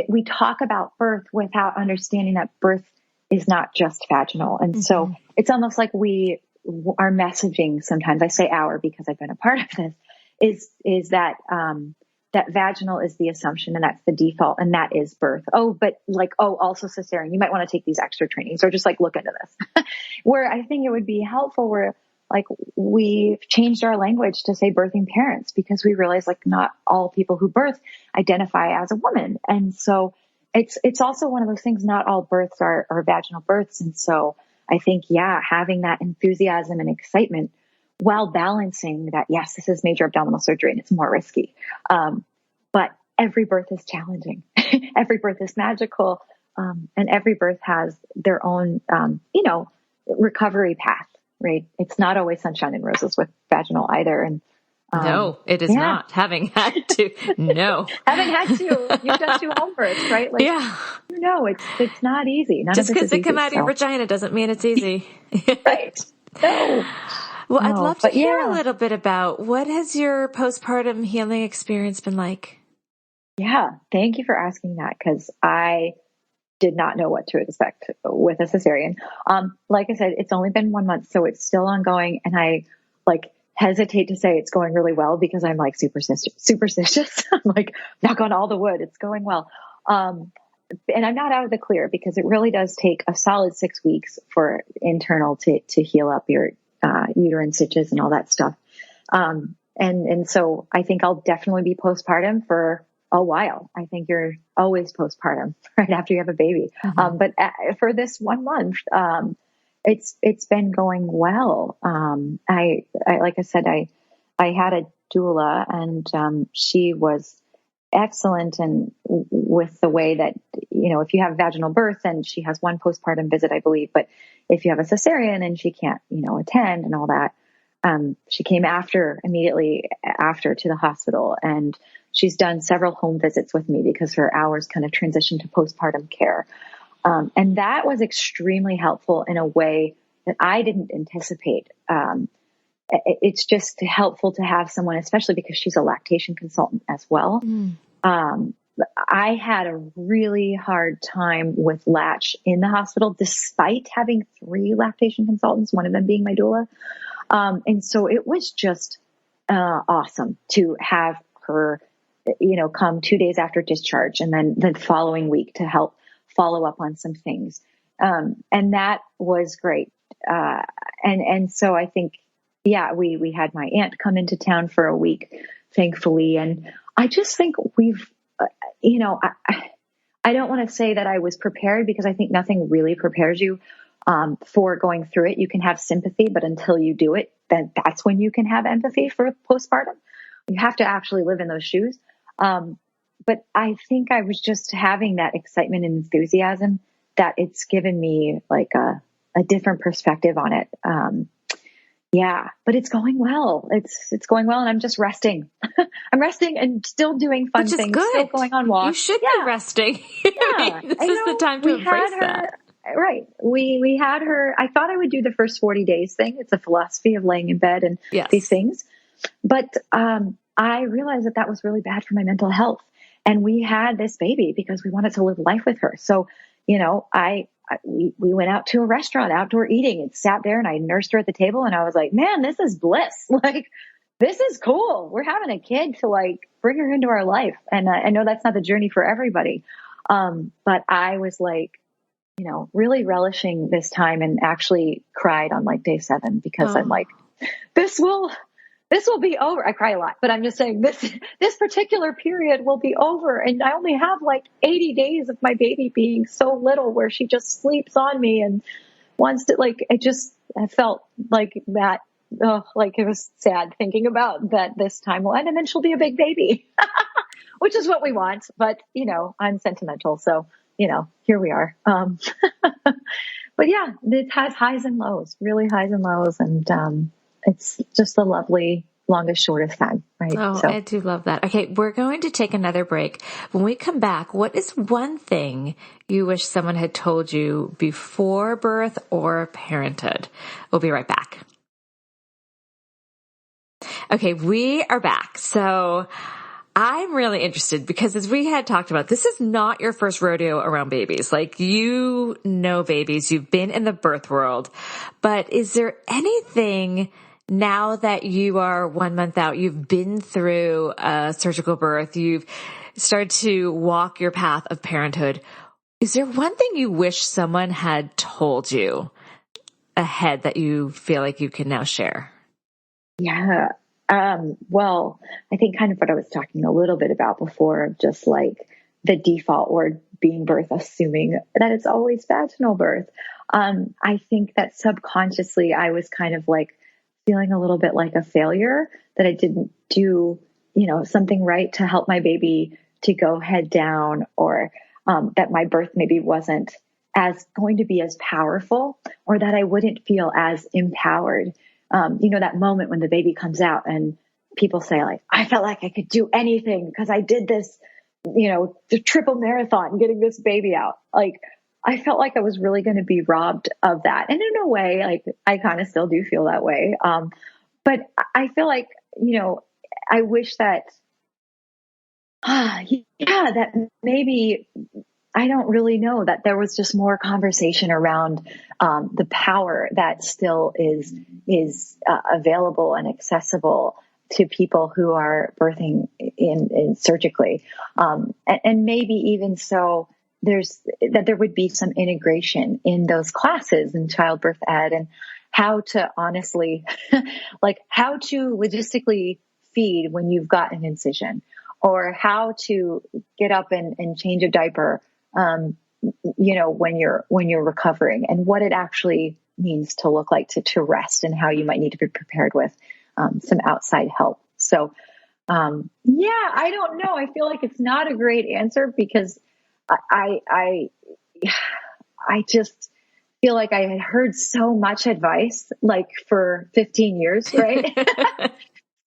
We talk about birth without understanding that birth is not just vaginal. And so it's almost like our messaging sometimes, I say our because I've been a part of this, is that, that vaginal is the assumption and that's the default and that is birth. Oh, but also cesarean, you might want to take these extra trainings or just look into this. Where I think it would be helpful where we've changed our language to say birthing parents, because we realize not all people who birth identify as a woman. And so it's also one of those things, not all births are vaginal births. And so I think, having that enthusiasm and excitement while balancing that, yes, this is major abdominal surgery and it's more risky. But every birth is challenging. Every birth is magical. And every birth has their own, recovery path, right? It's not always sunshine and roses with vaginal either. And no, it is not. Having had to, you've done 2 home births, right? It's not easy. Just because it come out of your vagina doesn't mean it's easy. Right. No. Well, I'd love to hear a little bit about what has your postpartum healing experience been like? Yeah. Thank you for asking that, because I did not know what to expect with a cesarean. Like I said, it's only been 1 month, so it's still ongoing. And I hesitate to say it's going really well because I'm like superstitious. I'm like, knock on all the wood, it's going well. And I'm not out of the clear because it really does take a solid 6 weeks for internal to heal up your uterine stitches and all that stuff. And so I think I'll definitely be postpartum for a while. I think you're always postpartum right after you have a baby. Mm-hmm. But for this 1 month, it's been going well. I like I said, I had a doula, and she was excellent and with the way that, if you have vaginal birth, then she has one postpartum visit, I believe. But if you have a cesarean and she can't, attend and all that, she came immediately after to the hospital, and she's done several home visits with me because her hours kind of transitioned to postpartum care. And that was extremely helpful in a way that I didn't anticipate. It's just helpful to have someone, especially because she's a lactation consultant as well. I had a really hard time with latch in the hospital, despite having 3 lactation consultants, one of them being my doula. And so it was just awesome to have her, come 2 days after discharge, and then the following week to help follow up on some things. And that was great. And so I think, we had my aunt come into town for a week, thankfully. And I just think we've, I don't want to say that I was prepared, because I think nothing really prepares you for going through it. You can have sympathy, but until you do it, then that's when you can have empathy for postpartum. You have to actually live in those shoes. But I think I was just having that excitement and enthusiasm that it's given me like a different perspective on it. But it's going well. It's going well, and I'm just resting. I'm resting and still doing fun things. Good. Still going on walks. You should be resting. Yeah, this is the time to embrace that. Right. We had her. I thought I would do the first 40 days thing. It's a philosophy of laying in bed and these things. But I realized that was really bad for my mental health. And we had this baby because we wanted to live life with her. So, we went out to a restaurant, outdoor eating, and sat there, and I nursed her at the table, and I was like, man, this is bliss. Like, this is cool. We're having a kid to like bring her into our life. And I know that's not the journey for everybody. But I was like, really relishing this time, and actually cried on like day 7 because I'm like, this will be over. I cry a lot, but I'm just saying this particular period will be over. And I only have like 80 days of my baby being so little, where she just sleeps on me and wants to, like, I felt like that. Like it was sad thinking about that this time will end, and then she'll be a big baby, which is what we want. But, I'm sentimental. So, here we are. But yeah, it has highs and lows, really highs and lows. And, it's just the lovely longest, shortest time, right? Oh, so. I do love that. Okay, we're going to take another break. When we come back, what is one thing you wish someone had told you before birth or parenthood? We'll be right back. Okay, we are back. So I'm really interested because, as we had talked about, this is not your first rodeo around babies. Like, babies, you've been in the birth world, but is there anything now that you are 1 month out, you've been through a surgical birth, you've started to walk your path of parenthood, is there one thing you wish someone had told you ahead that you feel like you can now share? Yeah. Well, I think kind of what I was talking a little bit about before, just like the default word being birth, assuming that it's always vaginal birth. I think that subconsciously I was kind of like feeling a little bit like a failure, that I didn't do, something right to help my baby to go head down, or that my birth maybe wasn't going to be as powerful, or that I wouldn't feel as empowered. That moment when the baby comes out and people say, like, I felt like I could do anything because I did this, the triple marathon getting this baby out. Like, I felt like I was really going to be robbed of that. And in a way, like, I kind of still do feel that way. But I feel like, I wish that, that maybe I don't really know that there was just more conversation around the power that still is available and accessible to people who are birthing in surgically, and maybe even so, there would be some integration in those classes in childbirth ed and how to honestly, like how to logistically feed when you've got an incision, or how to get up and change a diaper, when you're recovering, and what it actually means to look like to rest, and how you might need to be prepared with some outside help. So, I don't know. I feel like it's not a great answer because I just feel like I had heard so much advice, like for 15 years, right?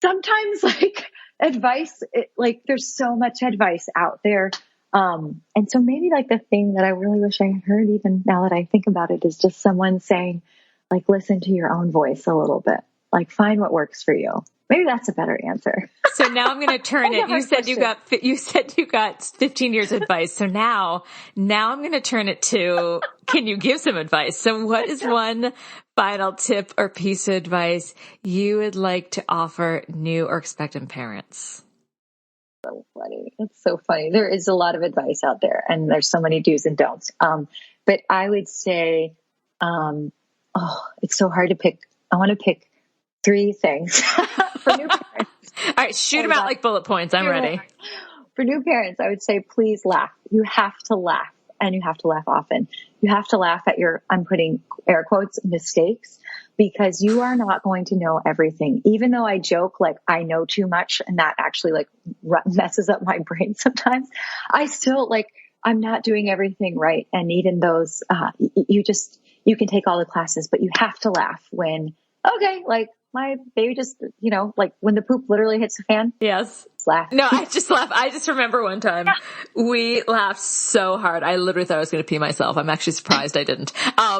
Sometimes like advice, like there's so much advice out there. And so maybe like the thing that I really wish I had heard, even now that I think about it, is just someone saying, like, listen to your own voice a little bit, like find what works for you. Maybe that's a better answer. So now I'm going to turn it. You said you got 15 years advice. So now I'm going to turn it to, can you give some advice? So what is one final tip or piece of advice you would like to offer new or expectant parents? So funny. It's so funny. There is a lot of advice out there, and there's so many do's and don'ts. But I would say, it's so hard to pick. I want to pick 3 things for new parents. All right, shoot them out like bullet points. I'm ready. For new parents, I would say, please laugh. You have to laugh, and you have to laugh often. You have to laugh at your, I'm putting air quotes, mistakes, because you are not going to know everything. Even though I joke, like I know too much, and that actually like messes up my brain sometimes, I still I'm not doing everything right. And even those, you can take all the classes, but you have to laugh when, okay, like my baby just, like when the poop literally hits the fan. Yes. Laugh. No, I just laugh. I just remember one time we laughed so hard. I literally thought I was going to pee myself. I'm actually surprised I didn't.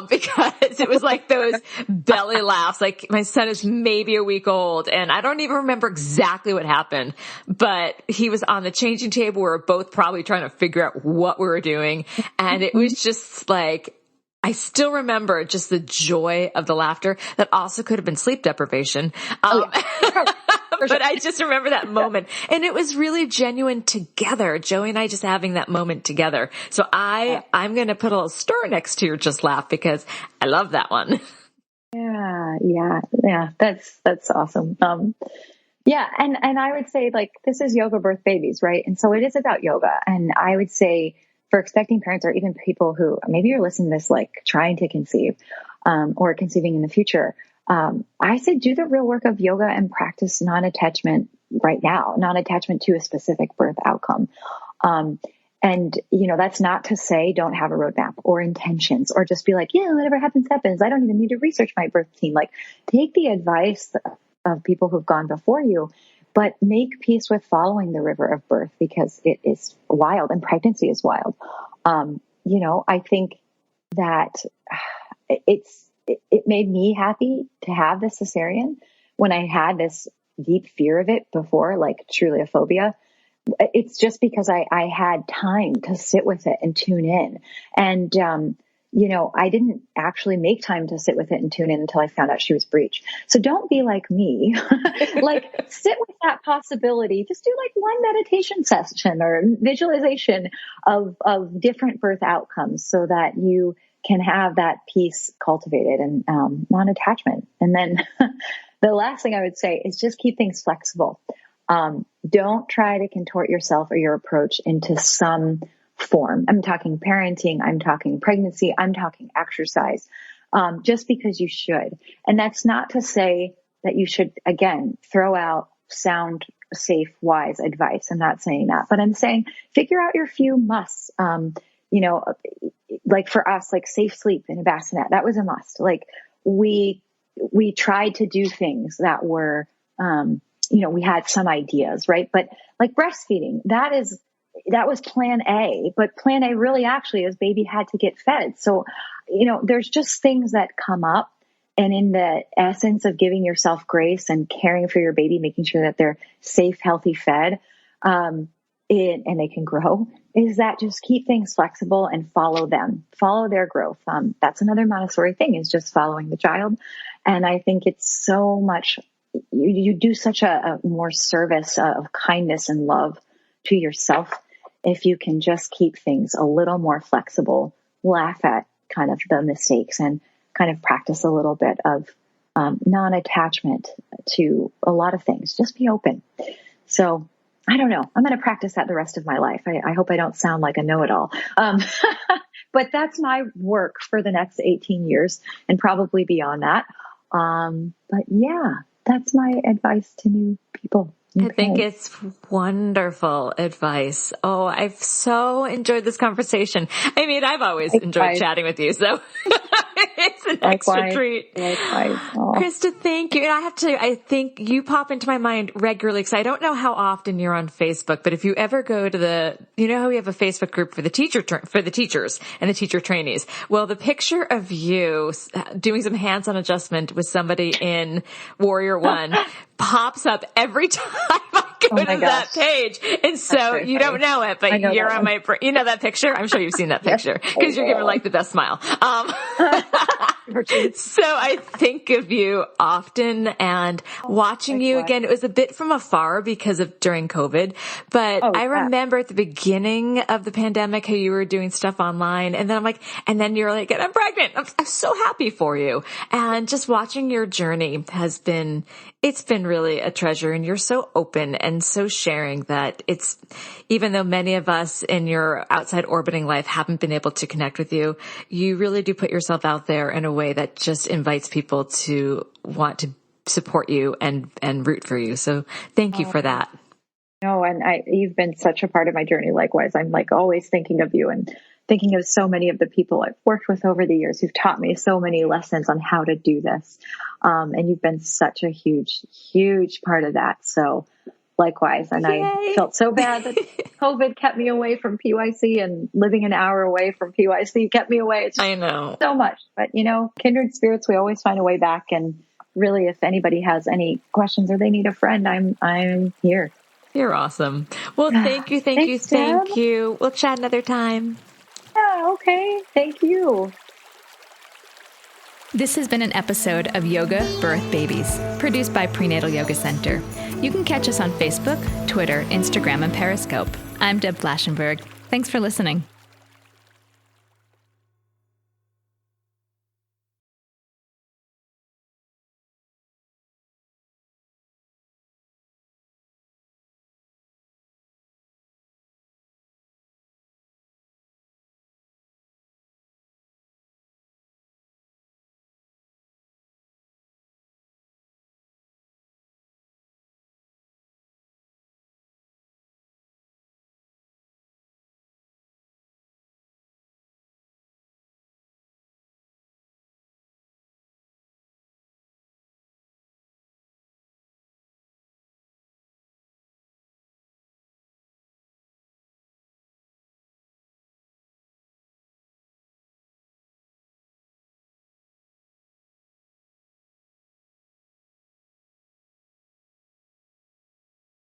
Because it was like those belly laughs. Like my son is maybe a week old and I don't even remember exactly what happened, but he was on the changing table. We were both probably trying to figure out what we were doing. And it was just like, I still remember just the joy of the laughter that also could have been sleep deprivation. But I just remember that moment, and it was really genuine together. Joey and I just having that moment together. So I'm going to put a little star next to your just laugh because I love that one. Yeah. That's awesome. And I would say like, this is yoga birth babies, right? And so it is about yoga. And I would say for expecting parents, or even people who maybe you're listening to this, like trying to conceive, or conceiving in the future, I say do the real work of yoga and practice non-attachment right now, non-attachment to a specific birth outcome. And that's not to say don't have a roadmap or intentions, or just be like, yeah, whatever happens, happens. I don't even need to research my birth team. Like take the advice of people who've gone before you, but make peace with following the river of birth because it is wild and pregnancy is wild. I think that it made me happy to have the cesarean when I had this deep fear of it before, like truly a phobia. It's just because I had time to sit with it and tune in. And, I didn't actually make time to sit with it and tune in until I found out she was breech. So don't be like me, like sit with that possibility. Just do like one meditation session or visualization of different birth outcomes so that you can have that peace cultivated and non-attachment. And then the last thing I would say is just keep things flexible. Don't try to contort yourself or your approach into some form. I'm talking parenting. I'm talking pregnancy. I'm talking exercise, just because you should. And that's not to say that you should, again, throw out sound, safe, wise advice. I'm not saying that, but I'm saying figure out your few musts. Like for us, like safe sleep in a bassinet, that was a must. Like we tried to do things that were, we had some ideas, right? But like breastfeeding, that was plan A, but plan A really actually is baby had to get fed. So, there's just things that come up, and in the essence of giving yourself grace and caring for your baby, making sure that they're safe, healthy, fed, and they can grow, is that just keep things flexible and follow them, follow their growth. That's another Montessori thing, is just following the child. And I think it's so much, you do such a more service of kindness and love to yourself if you can just keep things a little more flexible, laugh at kind of the mistakes, and kind of practice a little bit of non-attachment to a lot of things. Just be open. So I don't know. I'm going to practice that the rest of my life. I hope I don't sound like a know-it-all. But that's my work for the next 18 years and probably beyond that. But yeah, that's my advice to new people. I think it's wonderful advice. Oh, I've so enjoyed this conversation. I mean, I've always enjoyed chatting with you, so it's an extra treat. Krista, thank you. And I think you pop into my mind regularly, because I don't know how often you're on Facebook, but if you ever go to you know how we have a Facebook group for the teachers and the teacher trainees. Well, the picture of you doing some hands-on adjustment with somebody in Warrior One pops up every time I go to that page. And so you don't know it, but you're on my, you know that picture? I'm sure you've seen that picture, because you're giving like the best smile. So I think of you often, and watching you again, it was a bit from afar because of during COVID, but I remember at the beginning of the pandemic how you were doing stuff online, and then I'm like, and then you're like, I'm pregnant. I'm so happy for you. And just watching your journey it's been really a treasure, and you're so open and so sharing that it's, even though many of us in your outside orbiting life haven't been able to connect with you, you really do put yourself out there in a way that just invites people to want to support you and root for you. So thank you for that. No, and you've been such a part of my journey. Likewise, I'm like always thinking of you and thinking of so many of the people I've worked with over the years who've taught me so many lessons on how to do this. And you've been such a huge, huge part of that. So likewise. And Yay. I felt so bad that COVID kept me away from PYC, and living an hour away from PYC kept me away. It's just I know so much, but kindred spirits, we always find a way back. And really, if anybody has any questions or they need a friend, I'm here. You're awesome. Well, thank you. Thank you. We'll chat another time. Yeah, okay. Thank you. This has been an episode of Yoga Birth Babies, produced by Prenatal Yoga Center. You can catch us on Facebook, Twitter, Instagram, and Periscope. I'm Deb Flaschenberg. Thanks for listening.